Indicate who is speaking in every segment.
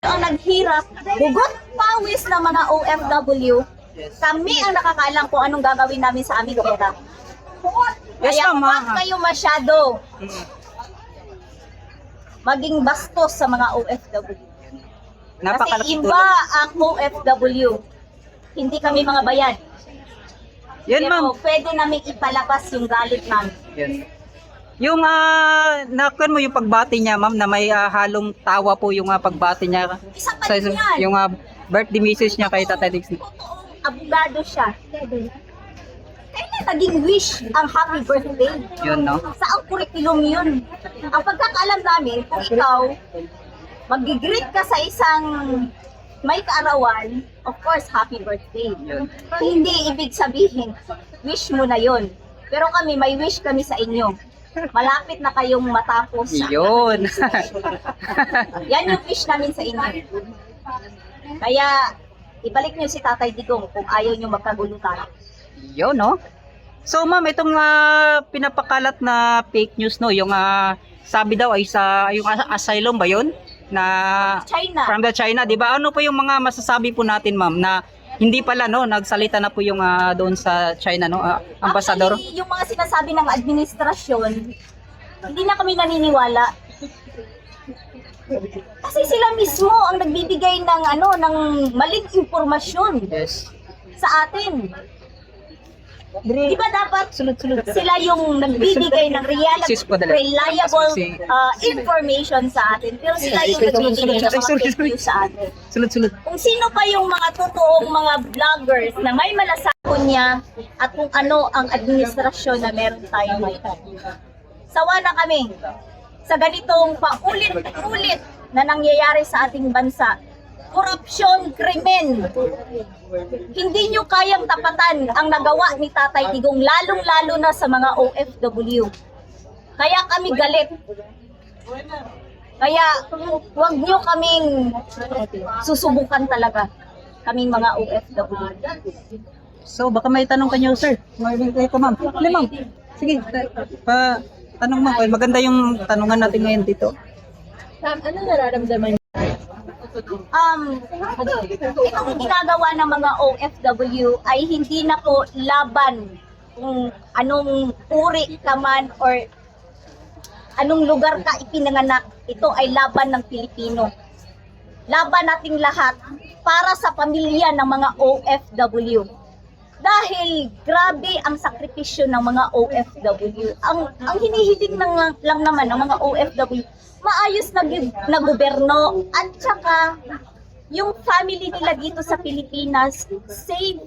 Speaker 1: ang naghirap, hugot pawis ng mga OFW, kami ang nakakaalam kung anong gagawin namin sa aming pera.
Speaker 2: Yes,
Speaker 1: Kaya
Speaker 2: ma'am.
Speaker 1: huwag kayo masyado maging bastos sa mga OFW. Kasi iba ang OFW. Hindi kami mga bayan.
Speaker 2: Yan, ma'am.
Speaker 1: Pero pwede namin ipalabas yung galit namin.
Speaker 2: Yan. Yung nakuan mo yung pagbati niya, ma'am, na may halong tawa po yung pagbati niya
Speaker 1: Isa pa rin yan.
Speaker 2: yung birthday message niya kay Tatay Diggs.
Speaker 1: Totoong abogado siya. Kailan naging wish ang happy birthday?
Speaker 2: Yun, no?
Speaker 1: Saang curriculum yun? Ang pagkakaalam namin, kung ikaw, mag-greet ka sa isang may kaarawan, of course, happy birthday.
Speaker 2: Yun.
Speaker 1: Hindi ibig sabihin, wish mo na yun. Pero kami, may wish kami sa inyo. Malapit na kayong matapos.
Speaker 2: Yun.
Speaker 1: Yan yung wish namin sa inyo. Kaya, ibalik nyo si Tatay Digong kung ayaw nyo magkagulutan.
Speaker 2: Yun, no? So, ma'am, itong pinapakalat na fake news, no? Yung sabi daw ay sa yung asylum ba yun? Na
Speaker 1: China.
Speaker 2: from the China, di ba? Ano po yung mga masasabi po natin, ma'am, na hindi pala, no? Nagsalita na po yung doon sa China, no? Ambasador?
Speaker 1: Actually, yung mga sinasabi ng administrasyon, hindi na kami naniniwala. Kasi sila mismo ang nagbibigay ng ng maling impormasyon
Speaker 2: Yes.
Speaker 1: sa atin. Di ba dapat sila yung nagbibigay ng reliable information sa atin, pero sila yung nagbibigay ng mga fake news sa atin.
Speaker 2: Sunod.
Speaker 1: Kung sino pa yung mga totoong mga vloggers na may malasakon niya at kung ano ang administrasyon na meron tayo ngayon. Sawa na kami sa ganitong paulit-ulit na nangyayari sa ating bansa. Korupsyon, krimen. Hindi nyo kayang tapatan ang nagawa ni Tatay Digong, lalong-lalo na sa mga OFW. Kaya kami galit. Kaya huwag nyo kaming susubukan talaga, kaming mga OFW.
Speaker 2: So, baka may tanong kanyo, sir. Ito, ma'am. Hindi, ma'am. Sige, tanong, ma'am. Maganda yung tanungan natin ngayon dito.
Speaker 3: Ano nararamdaman niyo?
Speaker 1: Itong ginagawa ng mga OFW ay hindi na po laban kung anong uri ka man or anong lugar ka ipinanganak. Ito ay laban ng Pilipino. Laban nating lahat para sa pamilya ng mga OFW. Dahil grabe ang sakripisyo ng mga OFW. Ang hinihiling lang naman ng mga OFW, maayos na gobyerno at saka yung family nila dito sa Pilipinas safe.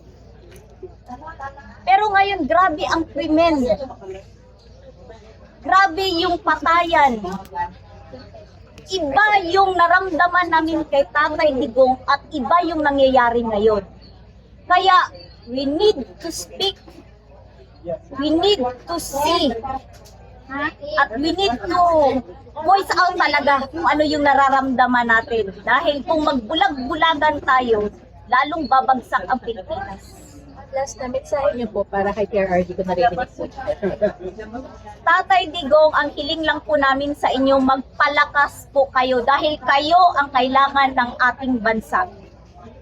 Speaker 1: Pero ngayon grabe ang krimen. Grabe yung patayan. Iba yung naramdaman namin kay Tatay Digong at iba yung nangyayari ngayon. Kaya we need to speak. We need to see. At we need to voice out talaga kung ano yung nararamdaman natin. Dahil kung magbulag-bulagan tayo, lalong babagsak ang Pilipinas.
Speaker 3: Last na mensahe niyo po para kay PRRD ko narinig po.
Speaker 1: Tatay Digong, ang hiling lang po namin sa inyo, magpalakas po kayo dahil kayo ang kailangan ng ating bansa.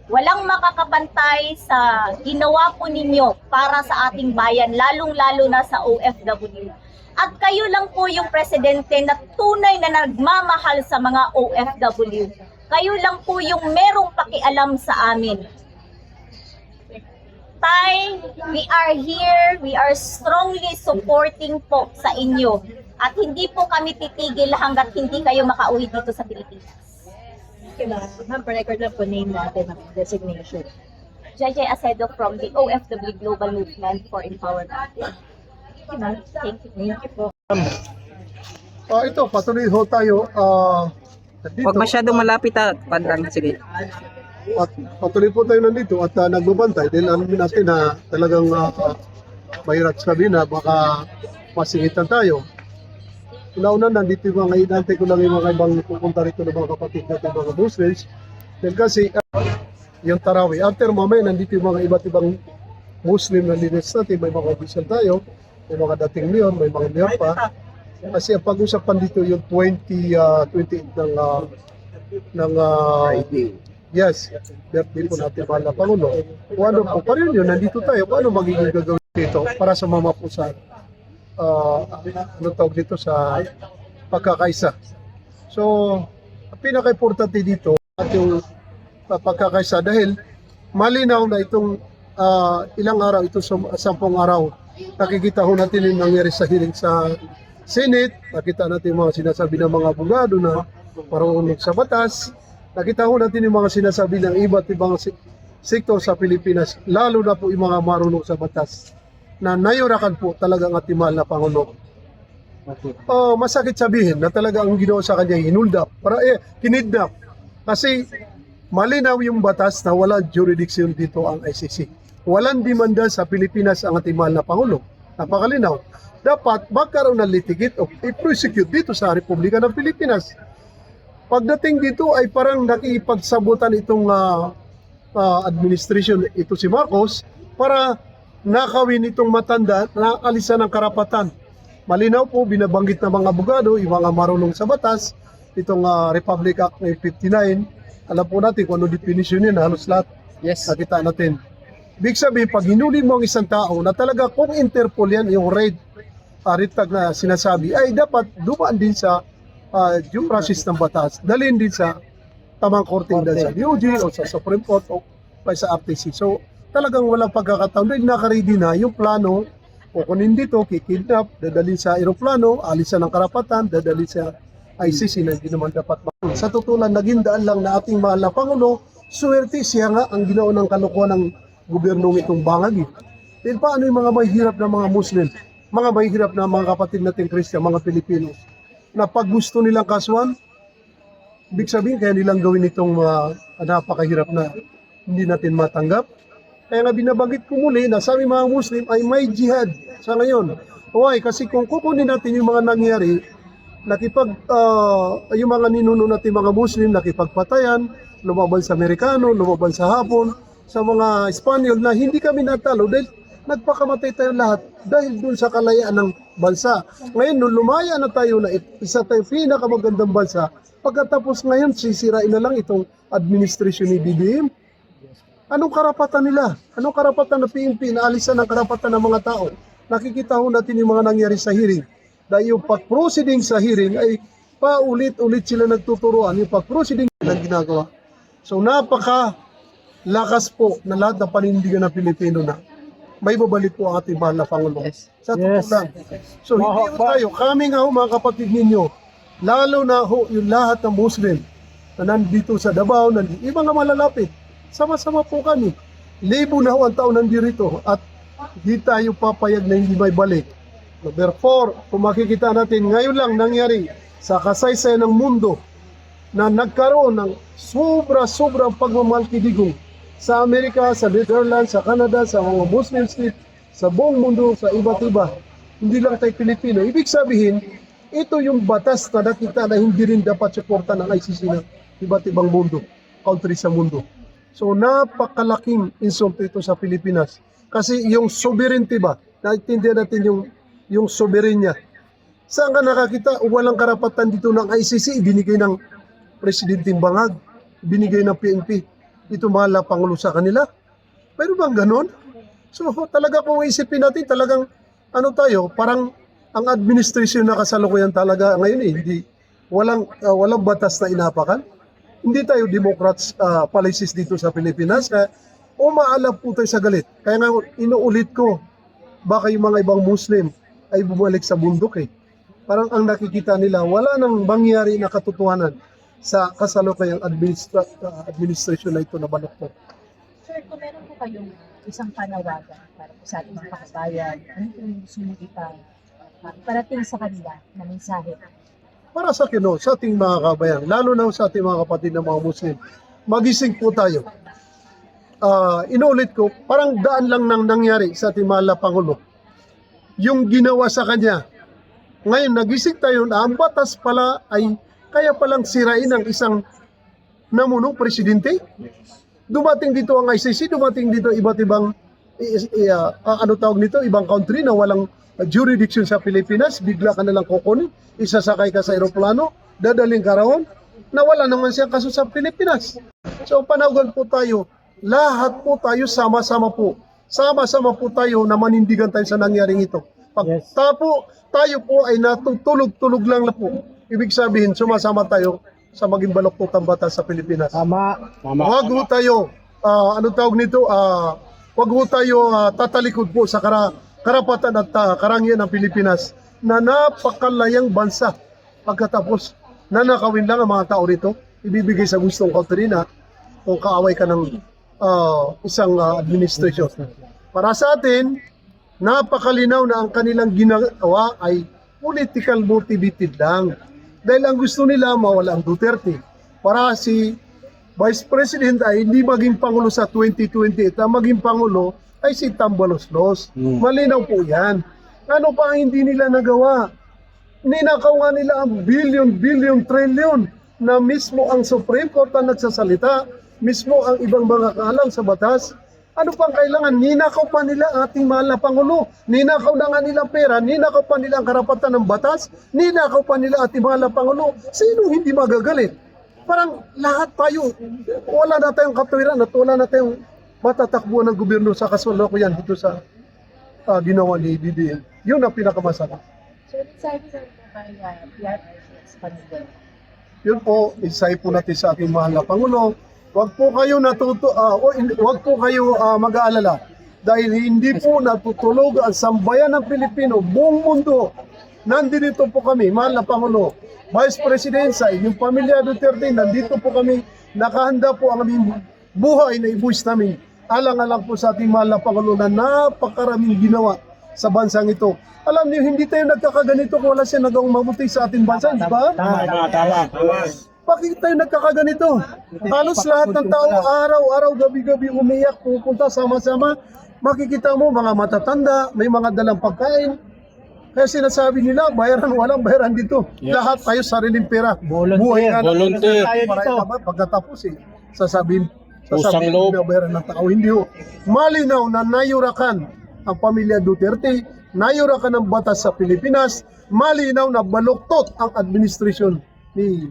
Speaker 1: Walang makakapantay sa ginawa po ninyo para sa ating bayan, lalong-lalo na sa OFW. At kayo lang po yung presidente na tunay na nagmamahal sa mga OFW. Kayo lang po yung merong pakialam sa amin. Tay, we are here, we are strongly supporting po sa inyo. At hindi po kami titigil hanggat hindi kayo makauwi dito sa Pilipinas.
Speaker 3: Okay, ma'am, pa-record lang po name natin ang designation.
Speaker 1: JJ Acedo from the OFW Global Movement for Empowerment. Thank you.
Speaker 3: Thank you po.
Speaker 4: Ito, patuloy ho tayo. Nandito,
Speaker 2: Huwag masyadong malapit pandang. Sige.
Speaker 4: at patuloy po tayo nandito at nagbabantay. Dahil alam natin na talagang mahirap sabihin na baka masingitan tayo. Una-una, nandito yung mga inantay ko lang yung mga ibang pupunta rito ng mga kapatid natin, mga Muslims. Dahil kasi yung Tarawih, after mamaya, nandito yung mga iba't ibang Muslim na leaders natin. May mga official tayo, may mga dating mayor, may mga mayor pa. Kasi ang pag-usapan dito yung 28 ng ng yes, birthday po natin mahal na Pangulo. Kung ano po, pa rin yun, nandito tayo, kung ano magiging gagawin dito para sumama po sa ano tawag dito sa pagkakaisa. So, ang pinaka-importante dito at yung pagkakaisa dahil malinaw na itong ilang araw, itong 10 araw, nakikita ho natin yung nangyari sa hearing sa Senate, nakita natin yung mga sinasabi ng mga abogado na marunong sa batas, nakita ho natin yung mga sinasabi ng iba't ibang sektor sa Pilipinas, lalo na po yung mga marunong sa batas, na nayurakan po talagang ating mahal na Pangulo. Masakit sabihin na talaga ang ginawa sa kanya, hinulda, kinidnap. Kasi malinaw yung batas na wala jurisdiction dito ang ICC. Walang demanda sa Pilipinas ang ating mahal na Pangulo. Napakalinaw. Dapat magkaroon ng litigate o i-prosecute dito sa Republika ng Pilipinas. Pagdating dito ay parang nakipagsabutan itong administration, ito si Marcos, para nakawin itong matanda na alisan ng karapatan. Malinaw po, binabanggit ng mga abogado, yung mga marunong sa batas, itong Republic Act 59, alam po natin kung ano definition yun, halos lahat nakita natin. Ibig sabihin, pag hinuli mo ang isang tao na talaga kung Interpol yan, yung red tag na sinasabi, ay dapat dumaan din sa due process ng batas, dalhin din sa tamang korte dahil sa DOJ o sa Supreme Court o sa RTC. So, talagang walang pagkakataon dahil nakaready na yung plano o kunin dito, kikidnap, dadalhin sa aeroplano, alisan ng karapatan, dadalhin sa ICC na hindi naman dapat makon. Sa tutulan, naging daan lang na ating mahal na Pangulo, swerte siya nga ang ginawa ng kalokohan ng gobyernong itong bangag. Then paano yung mga mahihirap na mga Muslim, mga mahihirap na mga kapatid nating Christian, mga Pilipino, na pag gusto nilang kasuhan, ibig sabihin kaya nilang gawin itong napakahirap na hindi natin matanggap. Kaya nga binabanggit ko muli na sa aming mga Muslim ay may jihad sa ngayon. Why? Kasi kung kukunin natin yung mga nangyari, yung mga ninuno natin mga Muslim, nakipagpatayan, lumaban sa Amerikano, lumaban sa Hapon, sa mga Espanyol na hindi kami natalo dahil nagpakamatay tayo lahat dahil dun sa kalayaan ng bansa. Ngayon, nung lumaya na tayo na isa tayo pinakamagandang bansa, pagkatapos ngayon sisirain na lang itong administration ni BBM. Anong karapatan nila? Anong karapatan na PNP na alisan ng karapatan ng mga tao? Nakikita ho natin yung mga nangyari sa hearing. Dahil yung pag-proceeding sa hearing ay paulit-ulit sila nagtuturuan. Yung pag-proceeding na ginagawa. So napaka-lakas po na lahat ng panindigan ng Pilipino na may babalik po ang ating mahal na Pangulo. Sa totoo lang. So hindi ho tayo, kami nga ho mga kapatid ninyo, lalo na ho yung lahat ng Muslim na nandito sa Davao, ibang nga malalapit. Sama-sama po kami. Libo na ho ang taon nandito at di tayo papayag na hindi may balik. Number 4, kung makikita natin ngayon lang nangyari sa kasaysayan ng mundo na nagkaroon ng sobra-sobrang pagmamalkidigong sa Amerika, sa Netherlands, sa Canada, sa mga Muslim state, sa buong mundo, sa iba't iba. Hindi lang tayo Pilipino. Ibig sabihin, ito yung batas na nakita na hindi rin dapat suporta ng ICC ng iba't ibang mundo, country sa mundo. So napakalaking insulto ito sa Pilipinas. Kasi yung sovereignty ba, naintindihan natin yung soberenya. Saan ka nakakita? Walang karapatan dito ng ICC, ibinigay ng Presidenteng Bangag, ibinigay ng PNP. Ito mahal na Pangulo sa kanila. Pero bang ganon? So talaga kung isipin natin, talagang tayo, parang ang administration na kasalukuyan talaga ngayon hindi, walang batas na inapakan. Hindi tayo Democrats policies dito sa Pilipinas. Umaalap po tayo sa galit. Kaya nga inuulit ko, baka yung mga ibang Muslim ay bumalik sa bundok Parang ang nakikita nila, wala nang mangyari na katotohanan sa kasalukuyang administration na ito na baluktot.
Speaker 3: Sir, kung meron po kayong isang panawagan para po sa ating mga kababayan, ano po yung sumugita parating sa kanila na mensahe?
Speaker 4: Para sa akin, sa ating mga kabayan, lalo na sa ating mga kapatid na mga Muslim, magising po tayo. Inuulit ko, parang daan lang nang nangyari sa ating mahal na Pangulo. Yung ginawa sa kanya. Ngayon, nagising tayo na ang batas pala ay kaya palang sirain ng isang namunong presidente. Dumating dito ang ICC, dumating dito iba't ibang, ibang country na walang jurisdiction sa Pilipinas, bigla ka nalang kukunin, isasakay ka sa aeroplano, dadaling ka raon, na wala naman siyang kaso sa Pilipinas. So panawagan po tayo, lahat po tayo sama-sama po. Sama-sama po tayo na manindigan tayo sa nangyaring ito. Pag tayo po ay natutulog-tulog lang na po. Ibig sabihin, sumasama tayo sa maging baluktot ang batas sa Pilipinas.
Speaker 5: Tama.
Speaker 4: Huwag ho tayo, anong tawag nito, huwag ho tayo tatalikod po sa karapatan at karangyaan ng Pilipinas na napakalayang bansa. Pagkatapos, nanakawin lang ang mga tao rito, ibibigay sa gustong country na kung kaaway ka ng isang administration. Para sa atin, napakalinaw na ang kanilang ginagawa ay political motivated lang. Dahil ang gusto nila mawala ang Duterte. Para si Vice President ay hindi maging Pangulo sa 2028. Ang maging Pangulo ay si Tambaloslos. Malinaw po yan. Ano pa ang hindi nila nagawa? Ninakaw nga nila ang billion, trillion na mismo ang Supreme Court ang nagsasalita, mismo ang ibang mga kaalam sa batas. Ano pang kailangan? Ninakaw pa nila ating mahal na Pangulo. Ninakaw na nga nila pera, ninakaw pa nila ang karapatan ng batas, ninakaw pa nila ating mahal na Pangulo. Sino hindi magagalit? Parang lahat tayo, wala na tayong katuwiran at wala na tayong matatakbuhan ng gobyerno sa kasalukuyan dito sa ginawa ni BBM. Yun ang pinakamasama.
Speaker 3: So, sabi na po kaya PRRDS Panigay.
Speaker 4: Yun po, isay po natin sa ating mahal na Pangulo. Huwag po kayo huwag po kayo mag-aalala dahil hindi po natutulog ang sambayan ng Pilipino, buong mundo. Nandito po kami, mahal na Pangulo, Vice President, sa inyong pamilya Duterte, nandito po kami, nakahanda po ang aming buhay na ibuwis namin. Alang-alang po sa ating mahal na Pangulo na napakaraming ginawa sa bansang ito. Alam niyo, hindi tayo nagkakaganito kung wala siya nagawang mabuti sa ating bansa, di ba?
Speaker 5: Tama.
Speaker 4: Bakit tayo nagkakaganito? Halos lahat ng tao araw-araw, gabi-gabi umiyak, pupunta sama-sama. Makikita mo mga matatanda, may mga dalang pagkain. Kaya sinasabi nila, bayaran, walang bayaran dito. Lahat tayo sariling pera. Buhay nga
Speaker 5: Volunteer.
Speaker 4: Pagkatapos sasabihin
Speaker 5: Usang loob.
Speaker 4: na bayaran ng tao. Hindi ho. Malinaw na nayurakan ang pamilya Duterte, nayurakan ang batas sa Pilipinas, malinaw na baluktot ang administrasyon ni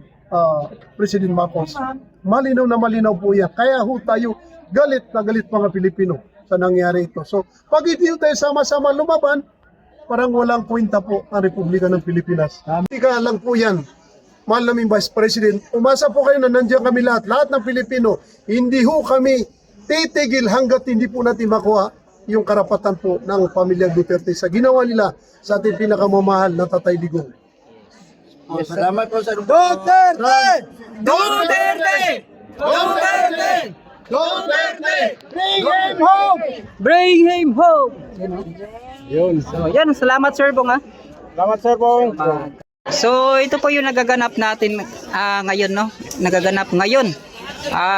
Speaker 4: President Marcos. Malinaw po yan. Kaya ho tayo galit na galit mga Pilipino sa nangyari ito. So, pag hindi tayo sama-sama lumaban, parang walang kwenta po ang Republika ng Pilipinas. Tika lang po yan. Mahal naming Vice President, umasa po kayo na nandiyan kami lahat ng Pilipino. Hindi ho kami titigil hanggat hindi po natin makuha yung karapatan po ng pamilya Duterte sa ginawa nila sa ating pinakamamahal na Tatay Digong.
Speaker 5: Salamat po sa
Speaker 4: Duterte!
Speaker 2: Duterte! Duterte!
Speaker 4: Duterte!
Speaker 2: Bring him home! Bring him home!
Speaker 5: Yun.
Speaker 2: So, yan. Salamat, Sir Bong, ha?
Speaker 5: Salamat, Sir Bong.
Speaker 2: So, ito po yung nagaganap natin ngayon, no? Nagaganap ngayon.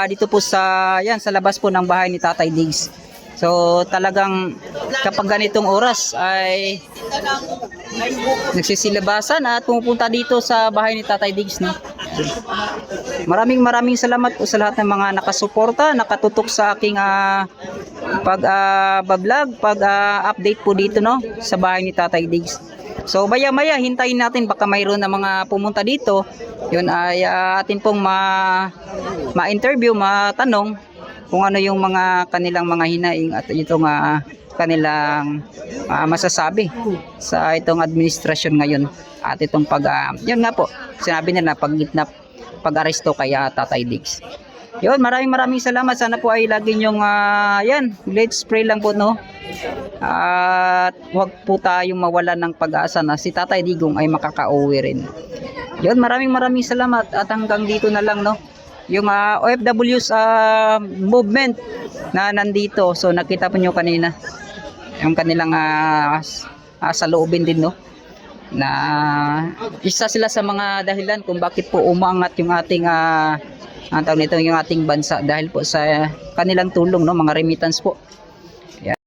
Speaker 2: Dito po sa labas po ng bahay ni Tatay Diggs. So, talagang kapag ganitong oras ay nagsisilabasan at pumupunta dito sa bahay ni Tatay Diggs, no? Maraming salamat po sa lahat ng mga nakasuporta, nakatutok sa aking pag-vlog, pag-update po dito, no, sa bahay ni Tatay Diggs. So maya-maya hintayin natin, baka mayroon na mga pumunta dito. Yun ay atin pong ma-interview, matanong kung ano yung mga kanilang mga hinaing at itong kanilang masasabi sa itong administrasyon ngayon. At itong yun nga po, sinabi nila pag-aresto kay Tatay Diggs. Yun, maraming salamat. Sana po ay lagi nyong let's pray lang po, no? At huwag po tayong mawalan ng pag-asa na si Tatay Digong ay makakauwi rin. Yun, maraming salamat at hanggang dito na lang, no? Yung OFWs movement na nandito. So nakita po nyo kanina yung kanilang saloobin din, no? Na isa sila sa mga dahilan kung bakit po umangat yung ating yung ating bansa dahil po sa kanilang tulong, no, mga remittance po. Yan.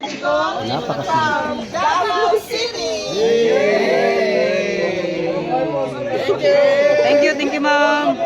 Speaker 2: Thank you, ma'am.